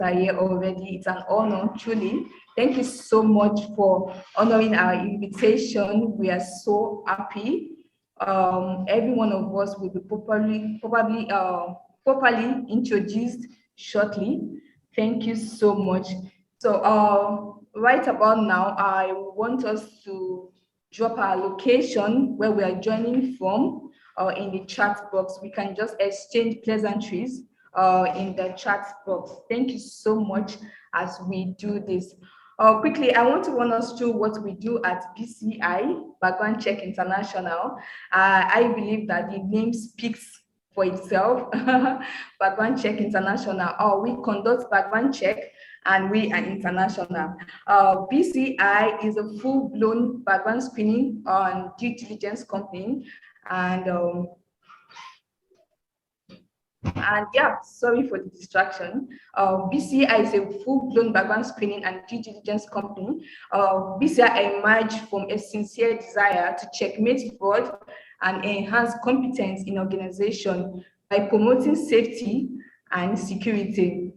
are here already. It's an honor, truly. Thank you so much for honoring our invitation. We are so happy. Every one of us will be properly introduced shortly. Thank you so much. So right about now, I want us to drop our location where we are joining from in the chat box. We can just exchange pleasantries in the chat box. Thank you so much as we do this. Quickly, I want to run us through what we do at BCI, Background Check International. I believe that the name speaks for itself. Background Check International. We conduct background check and we are international. BCI is a full-blown background screening and due diligence company. And yeah, sorry for the distraction. BCI is a full-blown background screening and due diligence company. BCI emerged from a sincere desire to checkmate fraud and enhance competence in organization by promoting safety and security.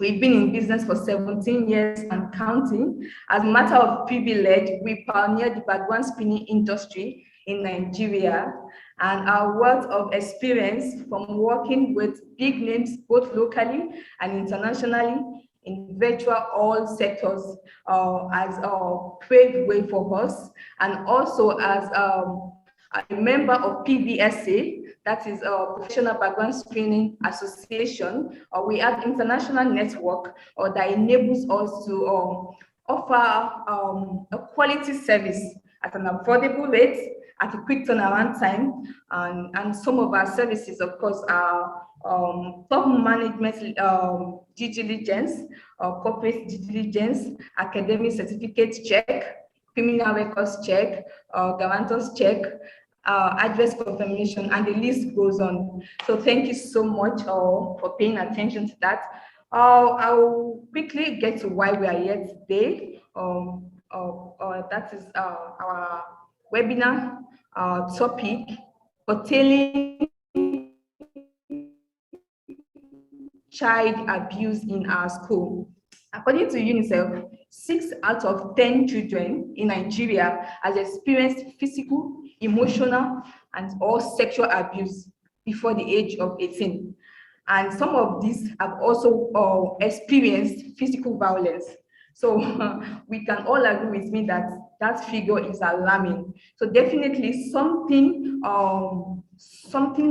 We've been in business for 17 years and counting. As a matter of privilege, we pioneered the background screening industry in Nigeria, and our wealth of experience from working with big names both locally and internationally in virtual all sectors has paved way for us, and also as a member of PBSA, that is a Professional Background Screening Association. We have international network that enables us to offer a quality service at an affordable rate, at a quick turnaround time, and some of our services, of course, are top management due diligence, corporate due diligence, academic certificate check, criminal records check, guarantors check, address confirmation, and the list goes on. So thank you so much for paying attention to that. I'll quickly get to why we are here today. That is our webinar topic, curtailing child abuse in our school. According to UNICEF, 6 out of 10 children in Nigeria has experienced physical, emotional, and/or sexual abuse before the age of 18. And some of these have also experienced physical violence. So we can all agree with me that that figure is alarming. So definitely something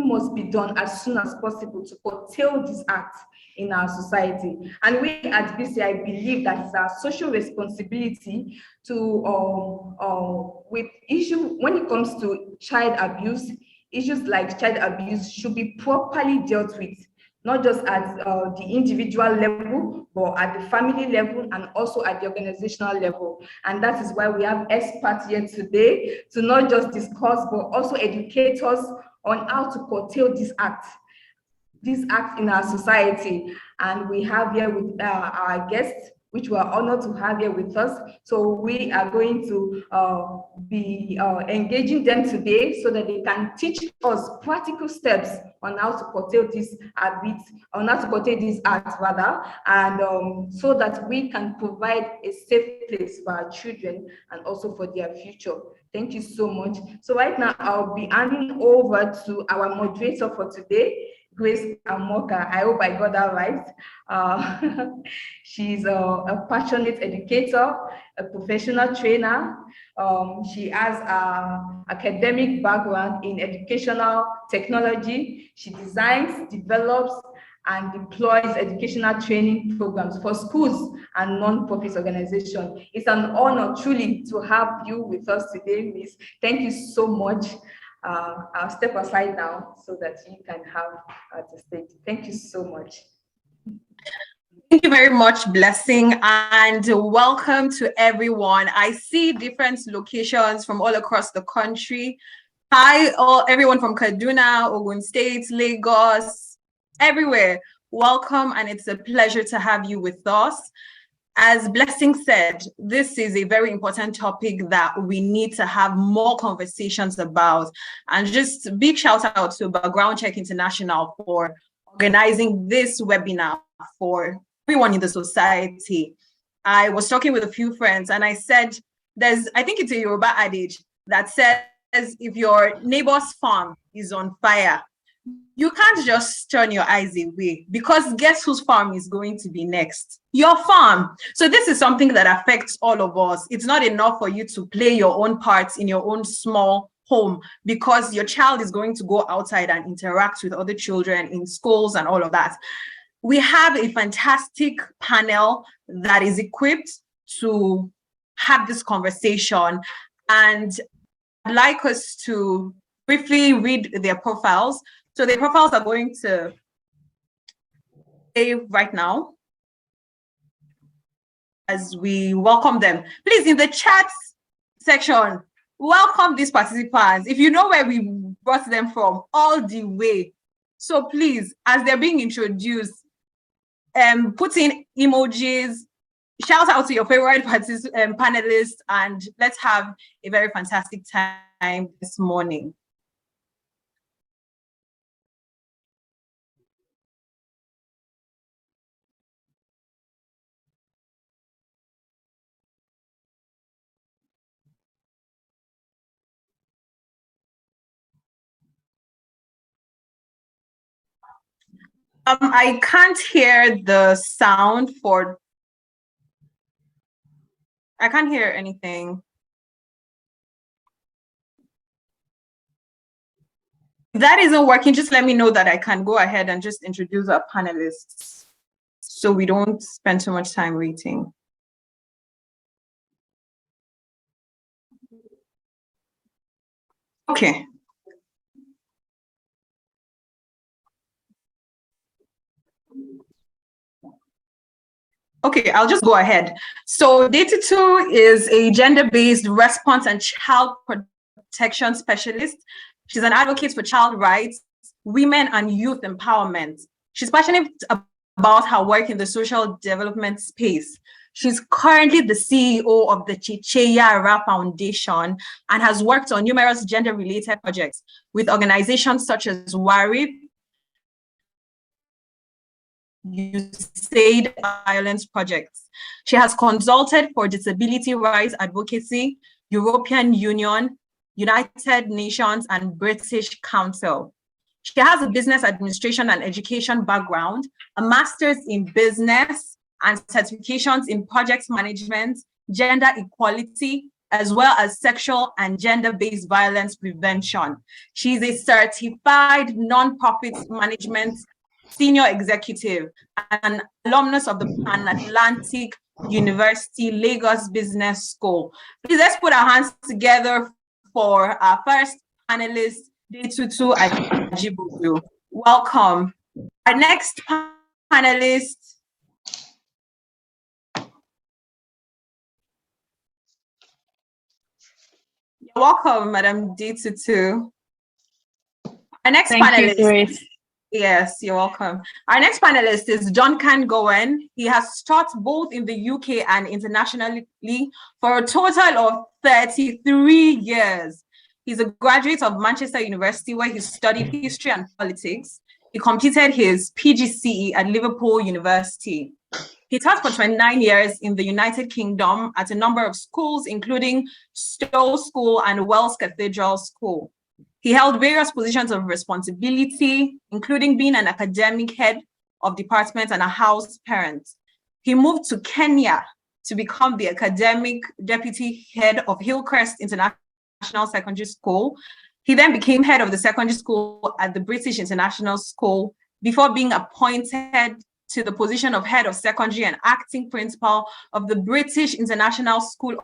must be done as soon as possible to curtail this act in our society. And we at BCI believe that it's our social responsibility to, with issue when it comes to child abuse, issues like child abuse should be properly dealt with, not just at the individual level, but at the family level and also at the organizational level. And that is why we have experts here today to not just discuss, but also educate us on how to curtail this act in our society. And we have here with our guests, which we are honored to have here with us. So we are going to be engaging them today so that they can teach us practical steps on how to curtail this habit, on how to curtail this act rather, and so that we can provide a safe place for our children and also for their future. Thank you so much. So right now I'll be handing over to our moderator for today, Grace Amoka. I hope I got that right. She's a passionate educator, a professional trainer. She has an academic background in educational technology. She designs, develops, and deploys educational training programs for schools and non-profit organizations. It's an honor truly to have you with us today, Miss. Thank you so much. I'll step aside now so that you can have the stage. Thank you so much. Thank you very much, Blessing, and welcome to everyone. I see different locations from all across the country. Hi, everyone from Kaduna, Ogun State, Lagos, everywhere. Welcome, and it's a pleasure to have you with us. As Blessing said, this is a very important topic that we need to have more conversations about. And just a big shout out to Background Check International for organizing this webinar for everyone in the society. I was talking with a few friends and I said, I think it's a Yoruba adage that says, if your neighbor's farm is on fire, you can't just turn your eyes away, because guess whose farm is going to be next? Your farm. So this is something that affects all of us. It's not enough for you to play your own parts in your own small home, because your child is going to go outside and interact with other children in schools and all of that. We have a fantastic panel that is equipped to have this conversation, and I'd like us to briefly read their profiles. So their profiles are going to play right now as we welcome them. Please, in the chat section, welcome these participants. If you know where we brought them from, all the way. So please, as they're being introduced, put in emojis, shout out to your favorite panelists, and let's have a very fantastic time this morning. I can't hear the sound for. I can't hear anything. If that isn't working, just let me know that I can go ahead and just introduce our panelists so we don't spend too much time waiting. Okay. Okay, I'll just go ahead. So Detutu is a gender-based response and child protection specialist. She's an advocate for child rights, women and youth empowerment. She's passionate about her work in the social development space. She's currently the CEO of the Cece Yara Foundation and has worked on numerous gender-related projects with organizations such as WARI, USAID violence projects. She has consulted for disability rights advocacy, European Union, United Nations, and British Council. She has a business administration and education background, a master's in business, and certifications in project management, gender equality, as well as sexual and gender-based violence prevention. She is a certified nonprofit management senior executive and alumnus of the Pan-Atlantic University Lagos Business School. Please, let's put our hands together for our first panelist, Detutu Ajibodu. Welcome. Our next panelist, you're welcome, Madam Detutu. Our next panelist. Yes, you're welcome. Our next panelist is Duncan Gowen. He has taught both in the UK and internationally for a total of 33 years. He's a graduate of Manchester University, where he studied history and politics. He completed his PGCE at Liverpool University. He taught for 29 years in the United Kingdom at a number of schools, including Stowe School and Wells Cathedral School. He held various positions of responsibility, including being an academic head of department and a house parent. He moved to Kenya to become the academic deputy head of Hillcrest International Secondary School. He then became head of the secondary school at the British International School before being appointed to the position of head of secondary and acting principal of the British International School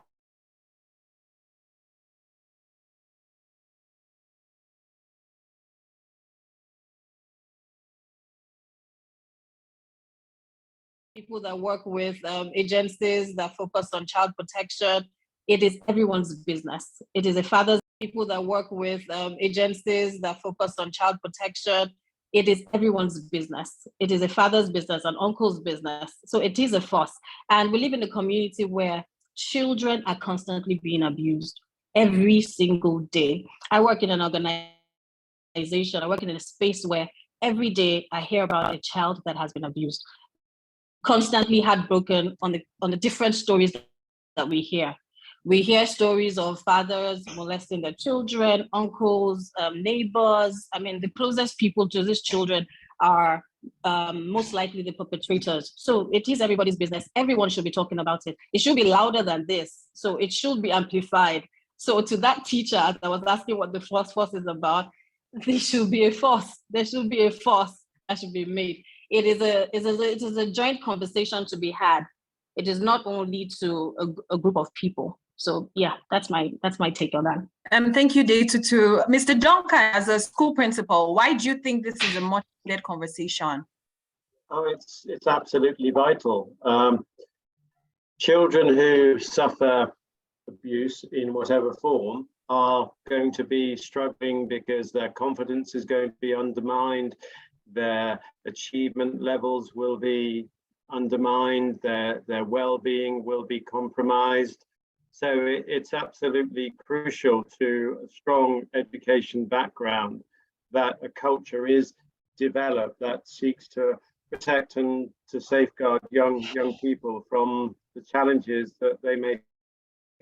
people that work with agencies that focus on child protection. It is everyone's business. It is a father's. People that work with agencies that focus on child protection. It is everyone's business. It is a father's business, an uncle's business. So it is a force. And we live in a community where children are constantly being abused every single day. I work in an organization. I work in a space where every day I hear about a child that has been abused. constantly heartbroken on the different stories that we hear. We hear stories of fathers molesting their children, uncles, neighbors. I mean, the closest people to these children are most likely the perpetrators. So it is everybody's business. Everyone should be talking about it. It should be louder than this. So it should be amplified. So to that teacher, as I was asking what the force is about, there should be a force. There should be a force that should be made. It is a joint conversation to be had. It is not only to a group of people. So yeah, that's my take on that. Thank you, Detutu. Mr. Duncan, as a school principal, why do you think this is a much needed conversation? Oh, it's absolutely vital. Children who suffer abuse in whatever form are going to be struggling because their confidence is going to be undermined, their achievement levels will be undermined, their well-being will be compromised. So it's absolutely crucial to a strong education background that a culture is developed that seeks to protect and to safeguard young people from the challenges that they may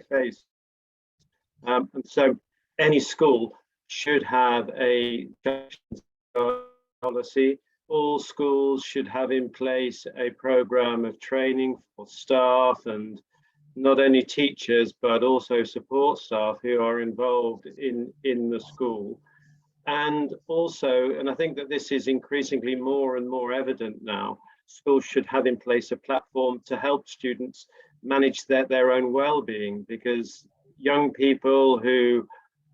face. And so any school should have a policy. All schools should have in place a program of training for staff, and not only teachers, but also support staff who are involved in the school. And also, and I think that this is increasingly more and more evident now, schools should have in place a platform to help students manage their own well-being, because young people who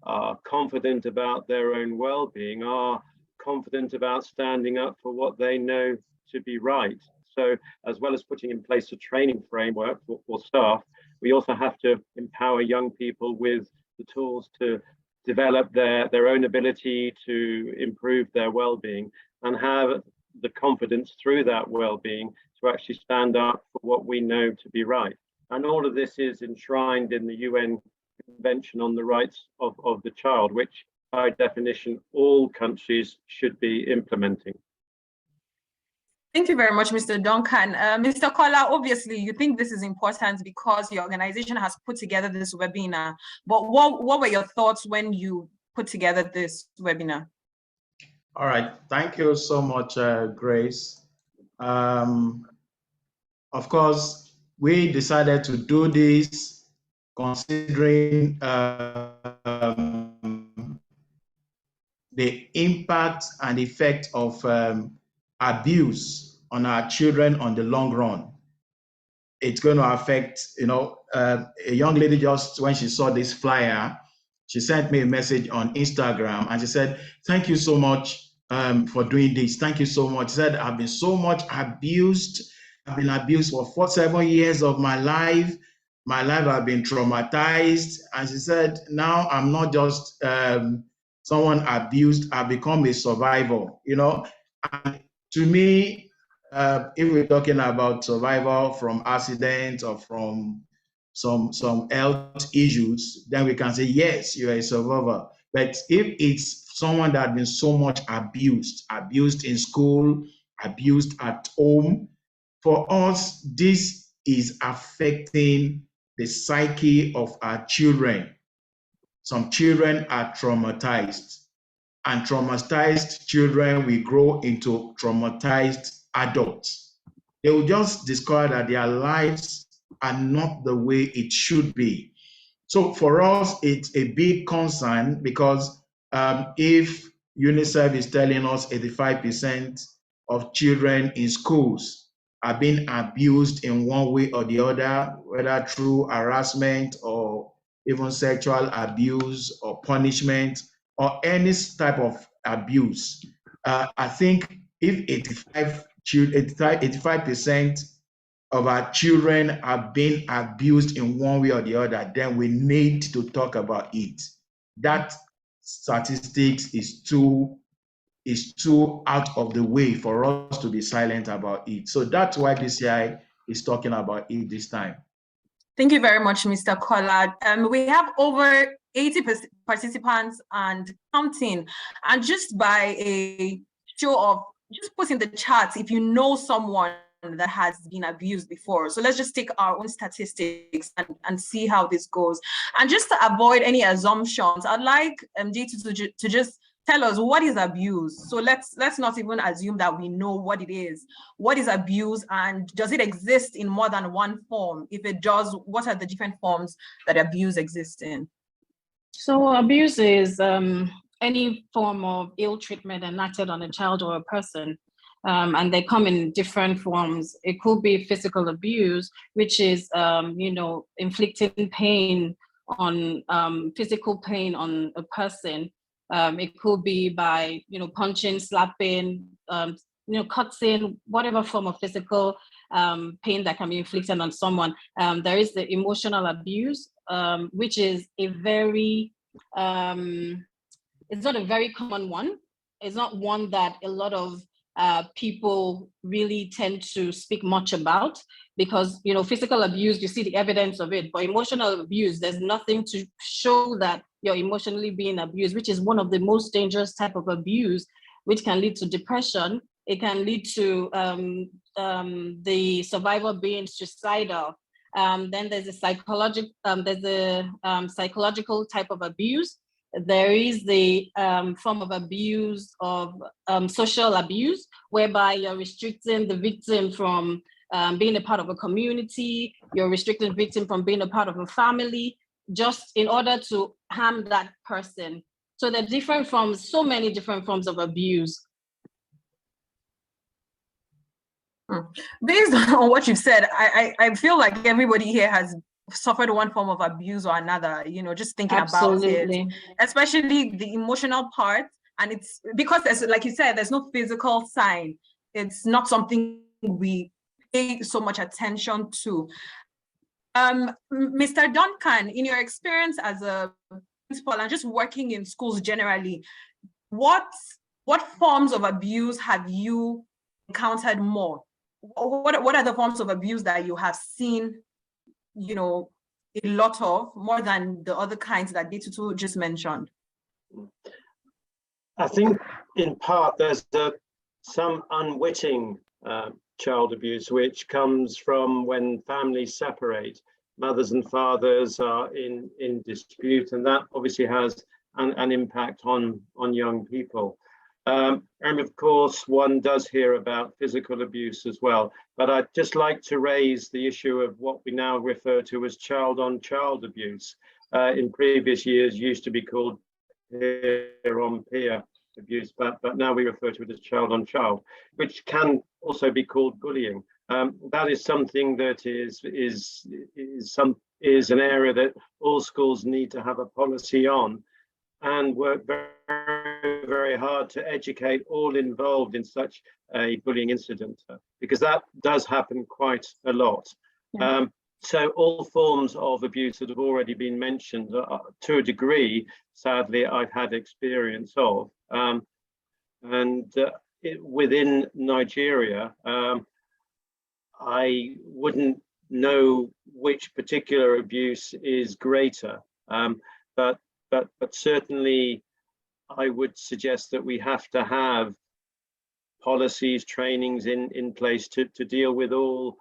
are confident about their own well-being are confident about standing up for what they know to be right. So as well as putting in place a training framework for staff, we also have to empower young people with the tools to develop their own ability to improve their well-being and have the confidence through that well-being to actually stand up for what we know to be right. And all of this is enshrined in the UN Convention on the Rights of the Child, which by definition all countries should be implementing. Thank you very much, Mr. Duncan. Mr. Kola, obviously you think this is important because your organization has put together this webinar, but what were your thoughts when you put together this webinar? All right, thank you so much, Grace. Of course, we decided to do this considering the impact and effect of abuse on our children on the long run. It's going to affect, a young lady just when she saw this flyer, she sent me a message on Instagram and she said, thank you so much for doing this. Thank you so much. She said, I've been so much abused. I've been abused for 7 years of my life. My life has been traumatized. And she said, now I'm not just someone abused, I've become a survivor, And to me, if we're talking about survival from accidents or from some health issues, then we can say, yes, you're a survivor. But if it's someone that has been so much abused in school, abused at home, for us, this is affecting the psyche of our children. Some children are traumatized, and traumatized children will grow into traumatized adults. They will just discover that their lives are not the way it should be. So for us, it's a big concern because if UNICEF is telling us 85% of children in schools are being abused in one way or the other, whether through harassment or even sexual abuse or punishment or any type of abuse, I think if 85% of our children are being abused in one way or the other, then we need to talk about it. That statistics is too out of the way for us to be silent about it. So that's why BCI is talking about it this time. Thank you very much, Mr. Kola. We have over 80 participants and counting. And just by a show of, just put in the chat if you know someone that has been abused before? So let's just take our own statistics and see how this goes. And just to avoid any assumptions, I'd like Detutu to just tell us what is abuse. So let's not even assume that we know what it is. What is abuse, and does it exist in more than one form? If it does, what are the different forms that abuse exists in? So abuse is any form of ill treatment enacted on a child or a person. And they come in different forms. It could be physical abuse, which is, inflicting pain on physical pain on a person. It could be by, punching, slapping, cutting, whatever form of physical pain that can be inflicted on someone. There is the emotional abuse, which is a very, it's not a very common one. It's not one that a lot of people really tend to speak much about, because physical abuse, you see the evidence of it, but emotional abuse, there's nothing to show that you're emotionally being abused, which is one of the most dangerous type of abuse, which can lead to depression. It can lead to the survivor being suicidal. Then there's a psychological type of abuse. There is the form of abuse of social abuse, whereby you're restricting the victim from being a part of a community, you're restricting the victim from being a part of a family, just in order to harm that person. So there are different forms, so many different forms of abuse. Based on what you've said, I feel like everybody here has suffered one form of abuse or another, just thinking Absolutely. about it, especially the emotional part. And it's because, there's, like you said, there's no physical sign. It's not something we pay so much attention to. Mr. Duncan, in your experience as a principal and just working in schools generally, what forms of abuse have you encountered more? What are the forms of abuse that you have seen, a lot of, more than the other kinds that Detutu just mentioned? I think in part there's some unwitting child abuse, which comes from when families separate. Mothers and fathers are in dispute, and that obviously has an impact on young people. And of course, one does hear about physical abuse as well. But I'd just like to raise the issue of what we now refer to as child-on-child abuse. In previous years, used to be called peer-on-peer abuse, but now we refer to it as child-on-child, which can also be called bullying. That is something that is an area that all schools need to have a policy on, and work very, very hard to educate all involved in such a bullying incident, because that does happen quite a lot. Yeah. So all forms of abuse that have already been mentioned, to a degree, sadly, I've had experience of. Within Nigeria, I wouldn't know which particular abuse is greater, but certainly I would suggest that we have to have policies, trainings in place to deal with all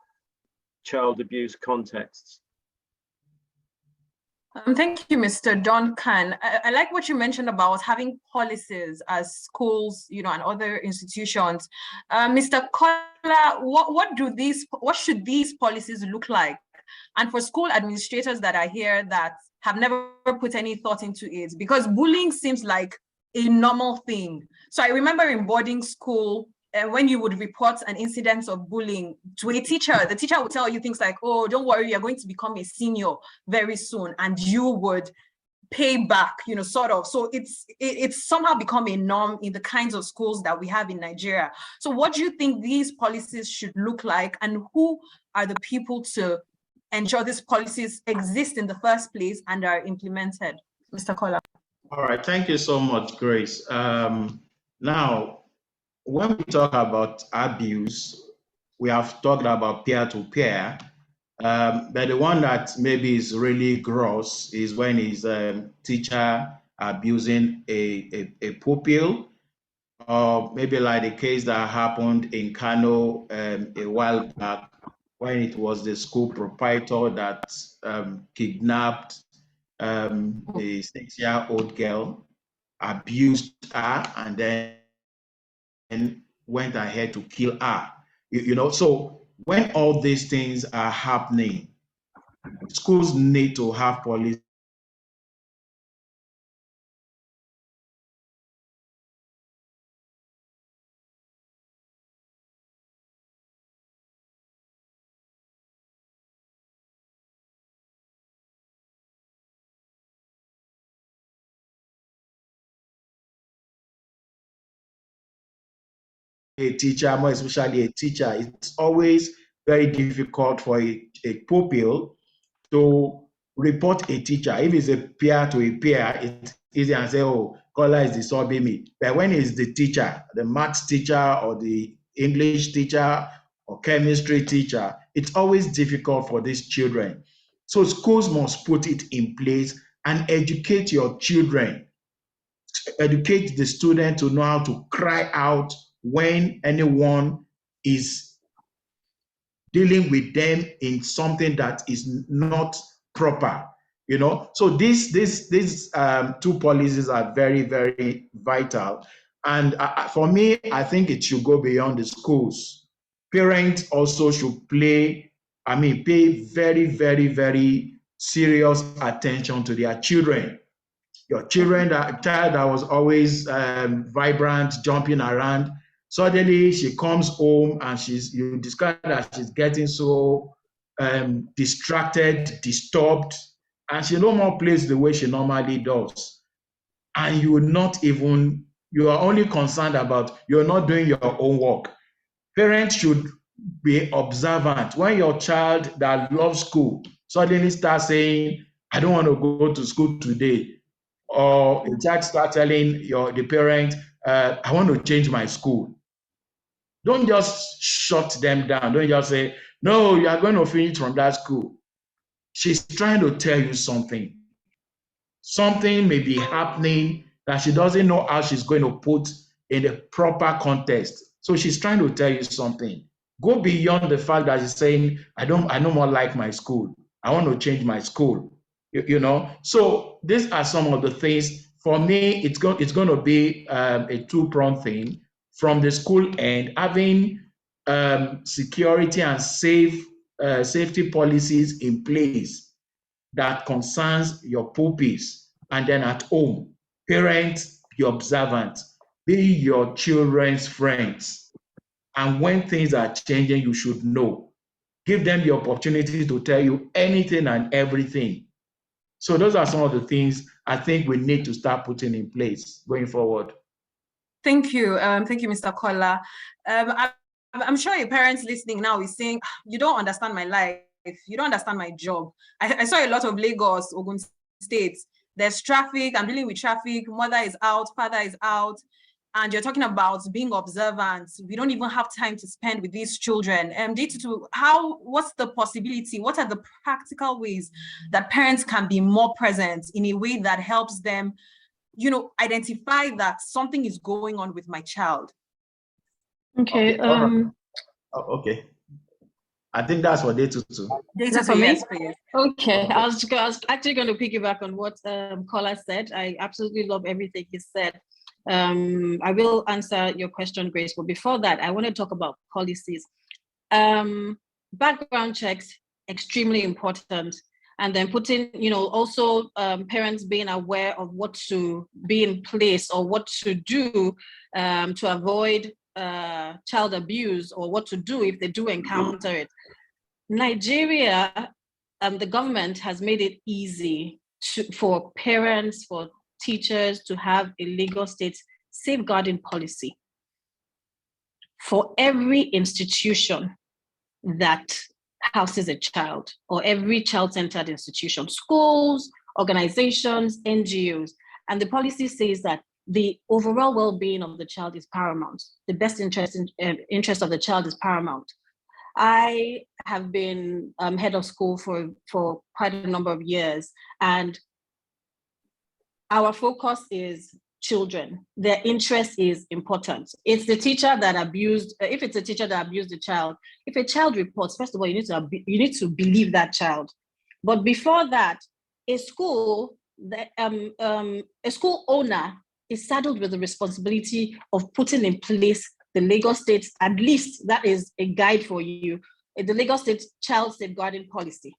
child abuse contexts. Thank you, Mr. Duncan. I like what you mentioned about having policies as schools, and other institutions. Mr. Kola, what should these policies look like? And for school administrators that are here that have never put any thought into it, because bullying seems like a normal thing. So I remember in boarding school, when you would report an incident of bullying to a teacher, the teacher would tell you things like, oh, don't worry, you're going to become a senior very soon, and you would pay back, sort of. So it's somehow become a norm in the kinds of schools that we have in Nigeria. So what do you think these policies should look like, and who are the people to ensure these policies exist in the first place and are implemented? Mr. Kola. All right, thank you so much, Grace. Now, when we talk about abuse, we have talked about peer-to-peer, but the one that maybe is really gross is when is a teacher abusing a pupil, or maybe like the case that happened in Kano a while back, when it was the school proprietor that kidnapped a 6-year-old girl, abused her, and then went ahead to kill her. So when all these things are happening, schools need to have policies a teacher, more especially a teacher. It's always very difficult for a pupil to report a teacher. If it's a peer to a peer, it's easy and say, oh, Kola is disturbing me. But when it's the teacher, the maths teacher or the English teacher or chemistry teacher, it's always difficult for these children. So schools must put it in place and educate your children, educate the student to know how to cry out when anyone is dealing with them in something that is not proper. So these two policies are very, very vital. And for me, I think it should go beyond the schools. Parents also should pay very, very, very serious attention to their children. Your children, that child that was always vibrant, jumping around, suddenly she comes home and you discover that she's getting so distracted, disturbed, and she no more plays the way she normally does. And you are only concerned about, you're not doing your own work. Parents should be observant. When your child that loves school suddenly starts saying, I don't want to go to school today, or a child start telling the parent, I want to change my school. Don't just shut them down. Don't just say, no, you are going to finish from that school. She's trying to tell you something. Something may be happening that she doesn't know how she's going to put in the proper context. So she's trying to tell you something. Go beyond the fact that she's saying, I no more like my school. I want to change my school. So these are some of the things. For me, it's going to be a two-pronged thing. From the school end, having security and safety policies in place that concerns your pupils. And then at home, parents, be observant, be your children's friends. And when things are changing, you should know. Give them the opportunity to tell you anything and everything. So those are some of the things I think we need to start putting in place going forward. Thank you. Thank you, Mr. Kola. I'm sure your parents listening now is saying, you don't understand my life. You don't understand my job. I saw a lot of Lagos, Ogun states. There's traffic. I'm dealing with traffic. Mother is out. Father is out. And you're talking about being observant. We don't even have time to spend with these children. Detutu, what's the possibility? What are the practical ways that parents can be more present in a way that helps them, identify that something is going on with my child? Okay. Okay. I think that's what Detutu. Detutu, yes, please. Okay. I was actually going to piggyback on what Kola said. I absolutely love everything he said. I will answer your question, Grace, but before that, I want to talk about policies. Background checks, extremely important. And then putting, also parents being aware of what to be in place or what to do to avoid child abuse, or what to do if they do encounter it. Nigeria, the government has made it easy for parents, for teachers to have a Lagos State safeguarding policy for every institution that houses a child, or every child-centered institution, schools, organizations, NGOs. And the policy says that the overall well-being of the child is paramount. The best interest of the child is paramount. I have been head of school for quite a number of years, and our focus is children. Their interest is important. It's the teacher that abused, if it's a teacher that abused the child, if a child reports, first of all, you need to believe that child. But before that, a school owner is saddled with the responsibility of putting in place the Lagos State, at least that is a guide for you, the Lagos State Child Safeguarding Policy.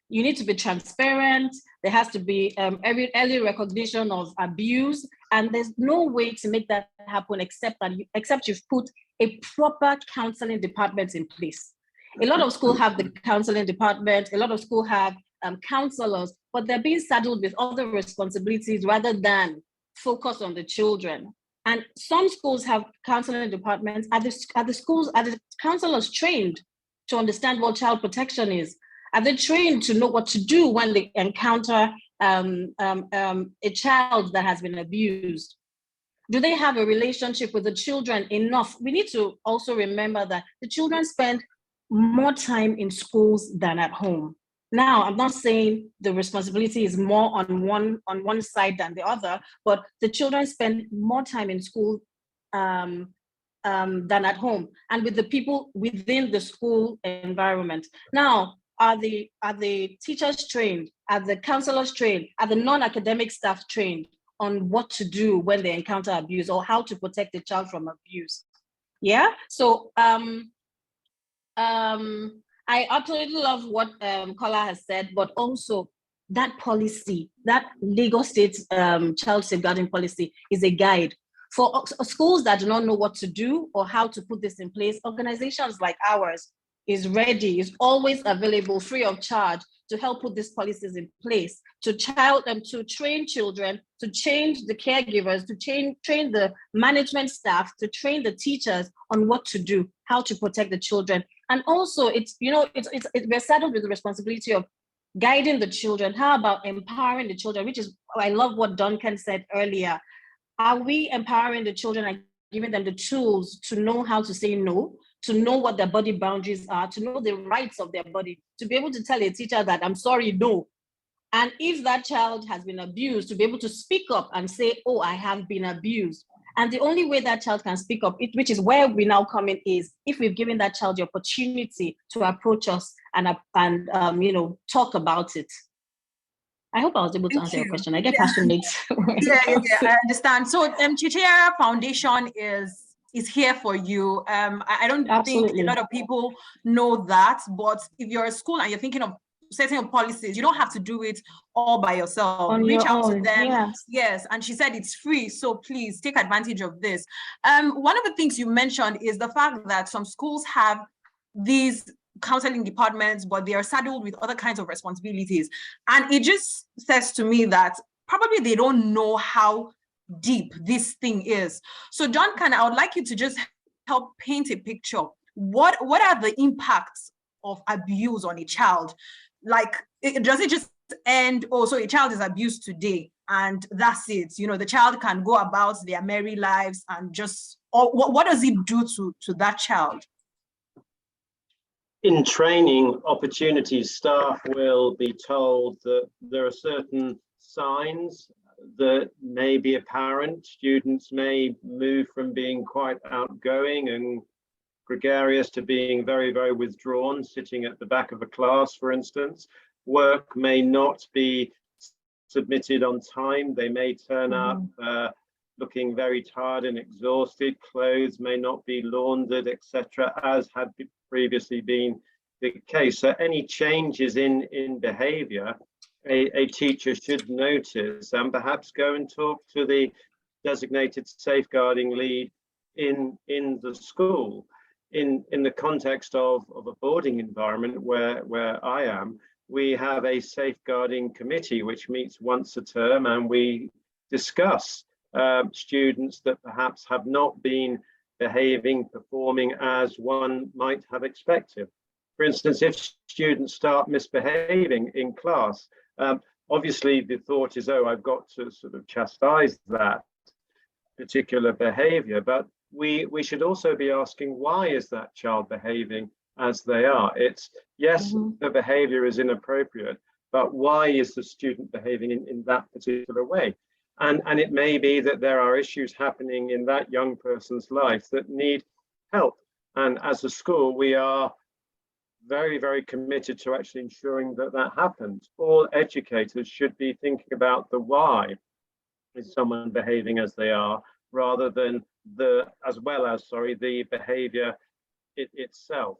You need to be transparent. There has to be early recognition of abuse, and there's no way to make that happen except you've put a proper counseling department in place. A lot of schools have the counseling department. A lot of schools have counselors, but they're being saddled with other responsibilities rather than focus on the children. And some schools have counseling departments. Are the counselors trained to understand what child protection is? Are they trained to know what to do when they encounter a child that has been abused? Do they have a relationship with the children enough? We need to also remember that the children spend more time in schools than at home. Now, I'm not saying the responsibility is more on one side than the other, but the children spend more time in school than at home and with the people within the school environment. Now, are the teachers trained? Are the counselors trained? Are the non-academic staff trained on what to do when they encounter abuse or how to protect the child from abuse? Yeah. So I absolutely love what Kola has said, but also that policy, that Lagos State Child Safeguarding Policy is a guide. For schools that do not know what to do or how to put this in place, organizations like ours is ready, is always available free of charge to help put these policies in place, to train children, to change the caregivers, to train the management staff, to train the teachers on what to do, how to protect the children. And also, we're saddled with the responsibility of guiding the children. How about empowering the children? Which is, I love what Duncan said earlier. Are we empowering the children and giving them the tools to know how to say no, to know what their body boundaries are, to know the rights of their body, to be able to tell a teacher that I'm sorry, no. And if that child has been abused, to be able to speak up and say, oh, I have been abused. And the only way that child can speak up, which is where we now come in, is if we've given that child the opportunity to approach us and talk about it. I hope I was able to answer your question. I get passionate. I understand. So Cece Yara Foundation is here for you. I don't think a lot of people know that, but if you're a school and you're thinking of setting up policies, you don't have to do it all by yourself. Reach out to them. Yes, and she said it's free, so please take advantage of this. One of the things you mentioned is the fact that some schools have these counseling departments, but they are saddled with other kinds of responsibilities. And it just says to me that probably they don't know how deep this thing is. So Duncan, I would like you to just help paint a picture. What are the impacts of abuse on a child? Like, does it just end, so a child is abused today and that's it? The child can go about their merry lives and just, or what does it do to that child? In training opportunities, staff will be told that there are certain signs that may be apparent. Students may move from being quite outgoing and gregarious to being very, very withdrawn, sitting at the back of a class, for instance. Work may not be submitted on time. They may turn up looking very tired and exhausted. Clothes may not be laundered, etc., as had previously been the case. So any changes in behavior, a teacher should notice and perhaps go and talk to the designated safeguarding lead in the school. In the context of a boarding environment where I am, we have a safeguarding committee which meets once a term, and we discuss students that perhaps have not been behaving, performing as one might have expected. For instance, if students start misbehaving in class, obviously the thought is, I've got to sort of chastise that particular behavior, but we should also be asking, why is that child behaving as they are? It's, yes, the behavior is inappropriate, but why is the student behaving in that particular way? And it may be that there are issues happening in that young person's life that need help. And as a school, we are very, very committed to actually ensuring that that happens. All educators should be thinking about the why is someone behaving as they are, rather than the behavior itself.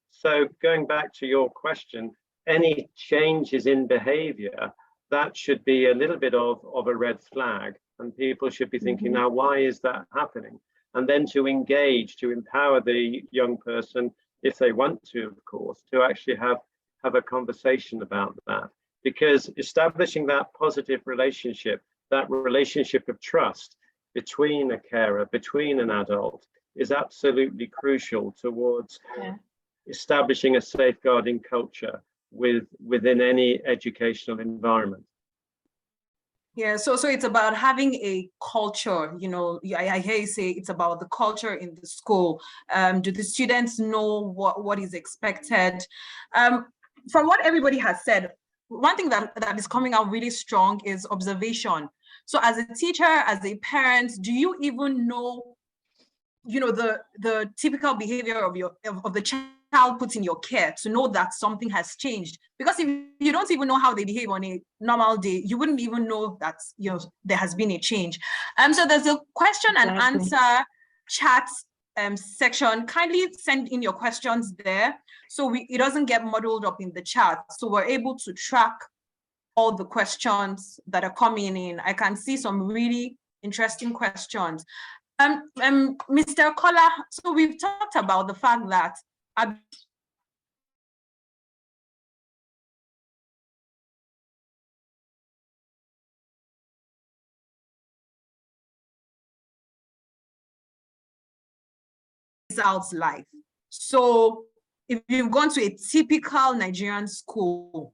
So going back to your question, any changes in behavior, that should be a little bit of a red flag, and people should be thinking, now, why is that happening? And then to engage, to empower the young person, if they want to, of course, to actually have a conversation about that. Because establishing that positive relationship, that relationship of trust between a carer, between an adult, is absolutely crucial towards establishing a safeguarding culture within any educational environment. Yeah, so it's about having a culture. You know, I hear you say it's about the culture in the school. Do the students know what is expected? From what everybody has said, one thing that is coming out really strong is observation. So as a teacher, as a parent, do you even know, you know, the typical behavior of the child put in your care to know that something has changed? Because if you don't even know how they behave on a normal day, you wouldn't even know that, you know, there has been a change. So there's a question and answer chat section. Kindly send in your questions there, so it doesn't get muddled up in the chat, so we're able to track all the questions that are coming in. I can see some really interesting questions. Mr. Kola, so we've talked about the fact that results life. So if you've gone to a typical Nigerian school,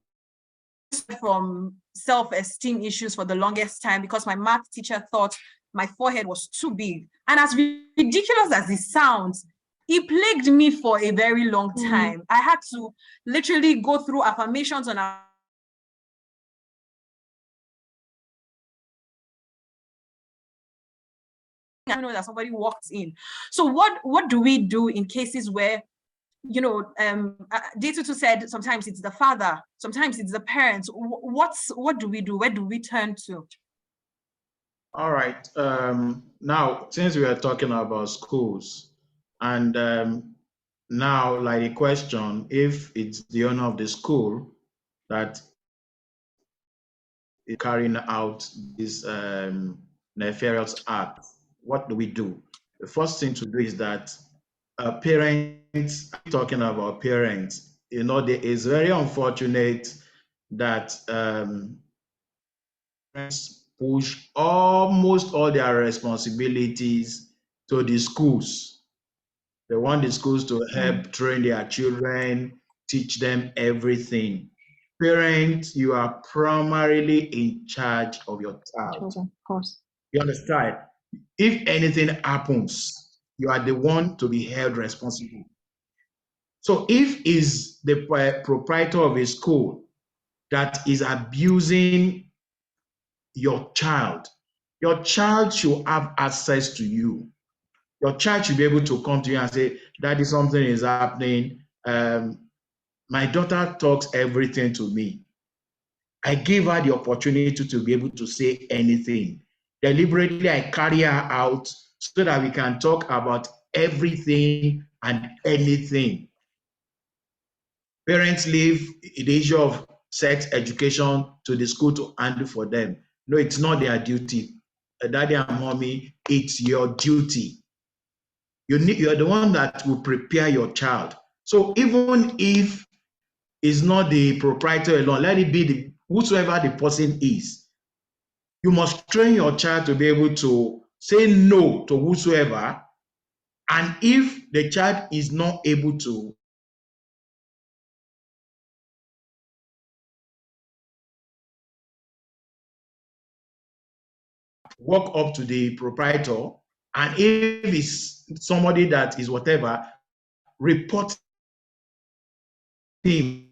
from self-esteem issues for the longest time, because my math teacher thought my forehead was too big. And as ridiculous as it sounds, it plagued me for a very long time. I had to literally go through affirmations on I know that somebody walked in. So what do we do in cases where, you know, Detutu said sometimes it's the father, sometimes it's the parents. What do we do? Where do we turn to? All right. Now, since we are talking about schools, and now, like the question, if it's the owner of the school that is carrying out this nefarious act, what do we do? The first thing to do is that parents, talking about parents, you know, it is very unfortunate that parents push almost all their responsibilities to the schools. They want the schools to help train their children, teach them everything. Parents, you are primarily in charge of your child. Of course. You understand? If anything happens, you are the one to be held responsible. So if is the proprietor of a school that is abusing your child should have access to you. Your child should be able to come to you and say, Daddy, something is happening. My daughter talks everything to me. I give her the opportunity to be able to say anything. Deliberately, I carry her out so that we can talk about everything and anything. Parents leave the issue of sex education to the school to handle for them. No, it's not their duty. Daddy and mommy, it's your duty. You're the one that will prepare your child. So even if it's not the proprietor alone, let it be whosoever the person is. You must train your child to be able to say no to whosoever. And if the child is not able to, walk up to the proprietor, and if it's somebody that is whatever, report him.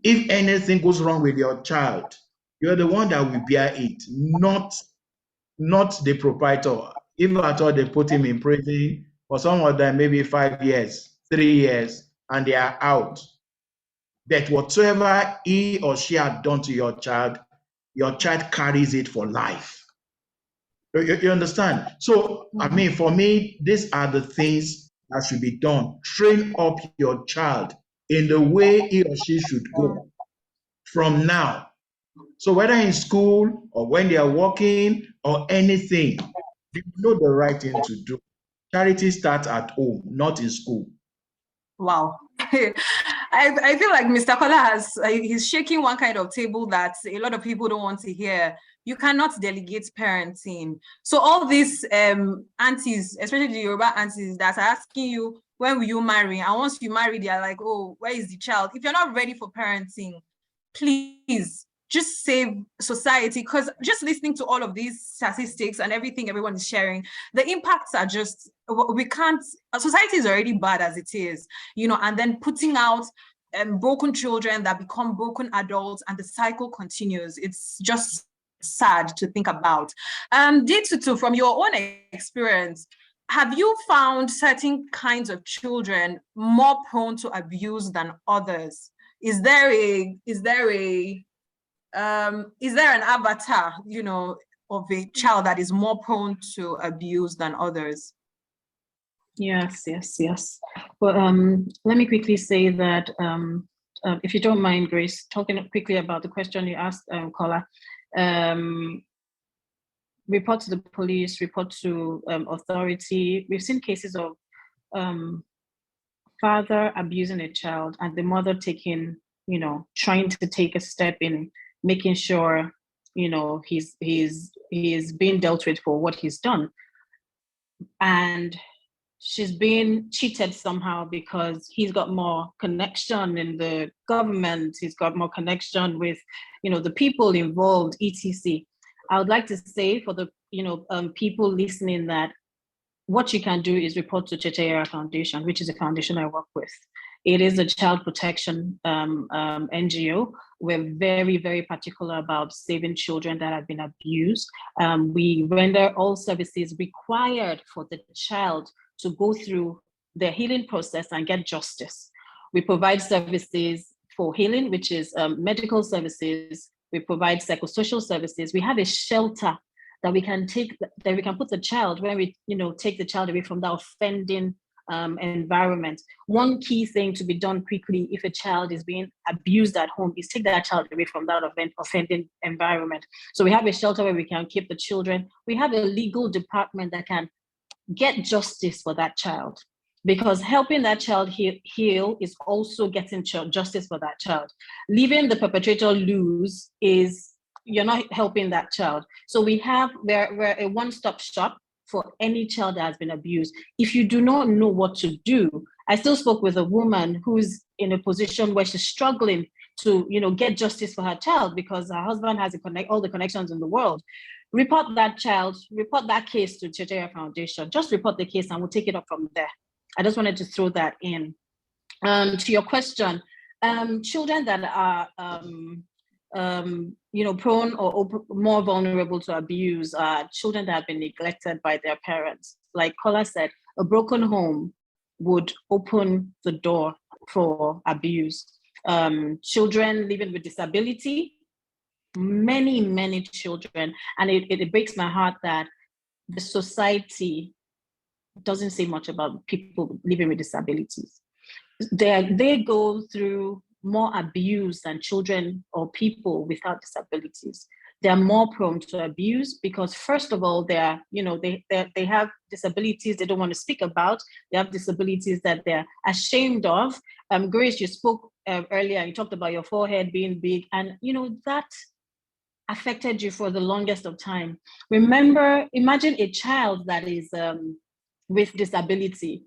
If anything goes wrong with your child, you're the one that will bear it, not the proprietor. If at all they put him in prison, for some of them maybe 5 years, 3 years, and they are out. That whatsoever he or she had done to your child carries it for life. You understand? So, I mean, for me, these are the things that should be done. Train up your child in the way he or she should go from now. So whether in school or when they are working or anything, they know the right thing to do. Charity starts at home, not in school. Wow. I feel like Mr. Kola he's shaking one kind of table that a lot of people don't want to hear. You cannot delegate parenting. So all these aunties, especially the Yoruba aunties that are asking you, when will you marry? And once you marry, they're like, oh, where is the child? If you're not ready for parenting, please just save society, because just listening to all of these statistics and everything everyone is sharing, the impacts are just, we can't, society is already bad as it is, and then putting out broken children that become broken adults, and the cycle continues. It's just sad to think about. Detutu, from your own experience, have you found certain kinds of children more prone to abuse than others? Is there an avatar, of a child that is more prone to abuse than others? Yes. Well, let me quickly say that, if you don't mind, Grace, talking quickly about the question you asked, Kola. Report to the police, report to authority. We've seen cases of father abusing a child and the mother trying to take a step in making sure, he's being dealt with for what he's done. And she's being cheated somehow because he's got more connection in the government, he's got more connection with, the people involved, etc. I would like to say for the, people listening that what you can do is report to Cece Yara Foundation, which is a foundation I work with. It is a child protection NGO. We're very, very particular about saving children that have been abused. We render all services required for the child to go through their healing process and get justice. We provide services for healing, which is medical services. We provide psychosocial services. We have a shelter that we can put the child when we, take the child away from that offending environment. One key thing to be done quickly if a child is being abused at home is take that child away from that offending environment. So we have a shelter where we can keep the children. We have a legal department that can get justice for that child, because helping that child heal is also getting justice for that child. Leaving the perpetrator loose you're not helping that child. So we're a one-stop shop for any child that has been abused. If you do not know what to do, I still spoke with a woman who's in a position where she's struggling to, get justice for her child because her husband has all the connections in the world. Report that case to Cece Yara Foundation. Just report the case and we'll take it up from there. I just wanted to throw that in. To your question, children that are prone or more vulnerable to abuse are children that have been neglected by their parents. Like Kola said, a broken home would open the door for abuse. Children living with disability, many children, and it breaks my heart that the society doesn't say much about people living with disabilities. They go through more abuse than children or people without disabilities. They're more prone to abuse because, first of all, they have disabilities they don't want to speak about. They have disabilities that they're ashamed of. Grace, you spoke earlier, you talked about your forehead being big, and that affected you for the longest of time. Imagine a child that is with disability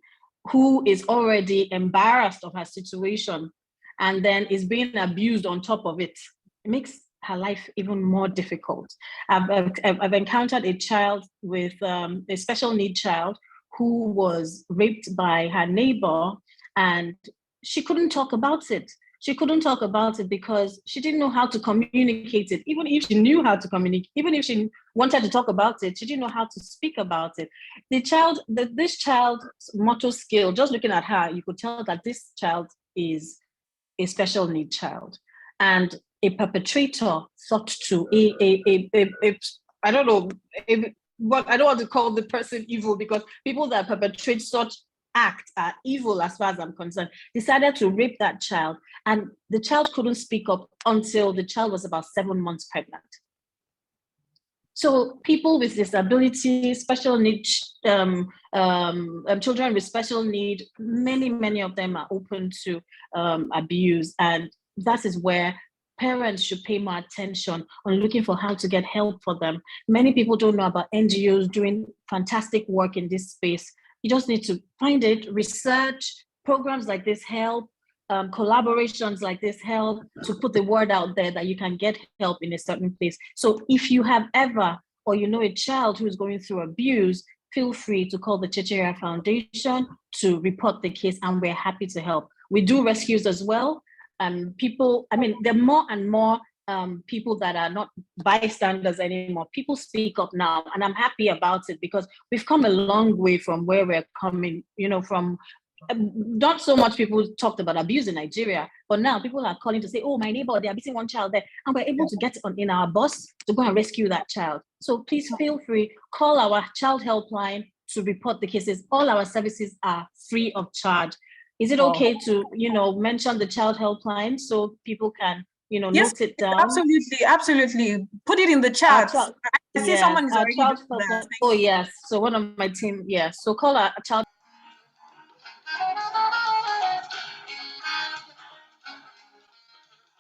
who is already embarrassed of her situation and then is being abused on top of it. It makes her life even more difficult. I've encountered a child with a special need child who was raped by her neighbor, and she couldn't talk about it. she couldn't talk about it because she didn't know how to communicate it. Even if she knew how to communicate, even if she wanted to talk about it, she didn't know how to speak about it. This child's motor skill, just looking at her, you could tell that this child is a special need child. And a perpetrator sought to I don't know, but I don't want to call the person evil, because people that perpetrate such act are evil as far as I'm concerned, decided to rape that child, and the child couldn't speak up until the child was about 7 months pregnant. So people with disabilities, special needs, children with special need, many of them are open to abuse, and that is where parents should pay more attention on looking for how to get help for them. Many people don't know about NGOs doing fantastic work in this space. You just need to find it, research. Programs like this help, collaborations like this help to put the word out there that you can get help in a certain place. So if you have ever, or you know a child who is going through abuse, feel free to call the Cece Yara Foundation to report the case, and we're happy to help. We do rescues as well. People, I mean, there are more and more people that are not bystanders anymore. People speak up now, and I'm happy about it, because we've come a long way from where we're coming, you know, from not so much people talked about abuse in Nigeria, but now people are calling to say, oh, my neighbor, they're abusing one child there, and we're able to get in our bus to go and rescue that child. So please feel free, call our child helpline to report the cases. All our services are free of charge. Is it okay to, you know, mention the child helpline so people can, you know, Yes, note it down? Absolutely. Put it in the chat. I see someone is already doing that. Oh, yes. So one of my team, yes. So call our child